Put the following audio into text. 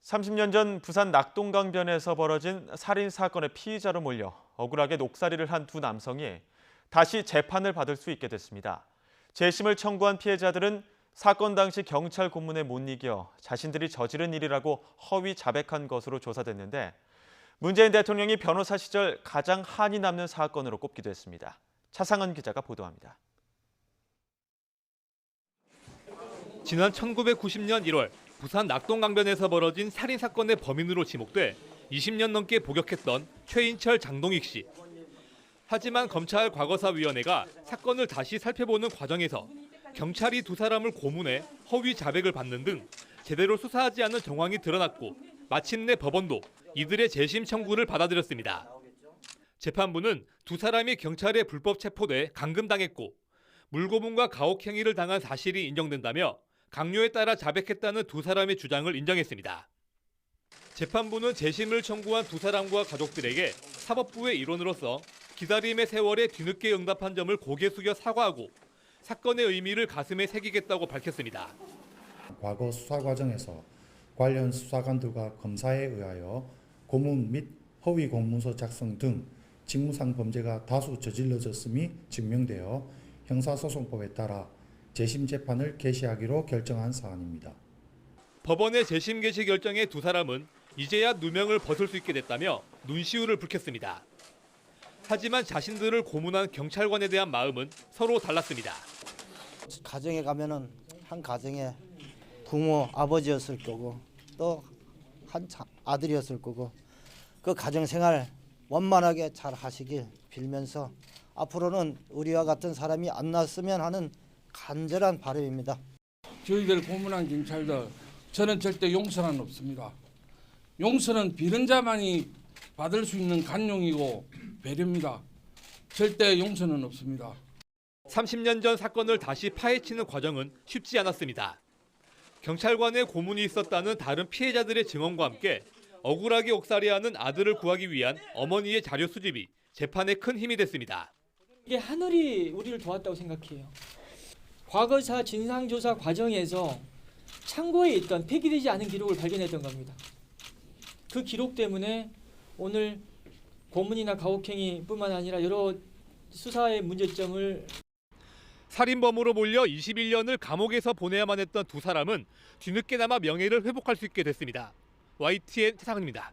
30년 전 부산 낙동강변에서 벌어진 살인 사건의 피의자로 몰려 억울하게 녹살이를 한 두 남성이 다시 재판을 받을 수 있게 됐습니다. 재심을 청구한 피해자들은 사건 당시 경찰 고문에 못 이겨 자신들이 저지른 일이라고 허위 자백한 것으로 조사됐는데 문재인 대통령이 변호사 시절 가장 한이 남는 사건으로 꼽기도 했습니다. 차상은 기자가 보도합니다. 지난 1990년 1월 부산 낙동강변에서 벌어진 살인 사건의 범인으로 지목돼 20년 넘게 복역했던 최인철, 장동익 씨. 하지만 검찰 과거사위원회가 사건을 다시 살펴보는 과정에서 경찰이 두 사람을 고문해 허위 자백을 받는 등 제대로 수사하지 않은 정황이 드러났고 마침내 법원도 이들의 재심 청구를 받아들였습니다. 재판부는 두 사람이 경찰에 불법 체포돼 감금당했고 물고문과 가혹 행위를 당한 사실이 인정된다며 강요에 따라 자백했다는 두 사람의 주장을 인정했습니다. 재판부는 재심을 청구한 두 사람과 가족들에게 사법부의 일원으로서 기다림의 세월에 뒤늦게 응답한 점을 고개 숙여 사과하고 사건의 의미를 가슴에 새기겠다고 밝혔습니다. 과거 수사 과정에서 관련 수사관들과 검사에 의하여 고문 및 허위 공문서 작성 등 직무상 범죄가 다수 저질러졌음이 증명되어 형사소송법에 따라 재심 재판을 개시하기로 결정한 사안입니다. 법원의 재심 개시 결정에 두 사람은 이제야 누명을 벗을 수 있게 됐다며 눈시울을 붉혔습니다. 하지만 자신들을 고문한 경찰관에 대한 마음은 서로 달랐습니다. 가정에 가면은 한 가정에 부모, 아버지였을 거고 또 한 아들이었을 거고 그 가정 생활 원만하게 잘 하시길 빌면서 앞으로는 우리와 같은 사람이 안 났으면 하는 간절한 바람입니다. 저희들 고문한 경찰들 저는 절대 용서는 없습니다. 용서는 비른 자만이 받을 수 있는 간용이고 배려입니다. 절대 용서는 없습니다. 30년 전 사건을 다시 파헤치는 과정은 쉽지 않았습니다. 경찰관의 고문이 있었다는 다른 피해자들의 증언과 함께 억울하게 옥살이하는 아들을 구하기 위한 어머니의 자료 수집이 재판에 큰 힘이 됐습니다. 이게 하늘이 우리를 도왔다고 생각해요. 과거사 진상조사 과정에서 창고에 있던 폐기되지 않은 기록을 발견했던 겁니다. 그 기록 때문에 오늘 고문이나 가혹행위뿐만 아니라 여러 수사의 문제점을 살인범으로 몰려 21년을 감옥에서 보내야만 했던 두 사람은 뒤늦게나마 명예를 회복할 수 있게 됐습니다. YTN 차상은입니다.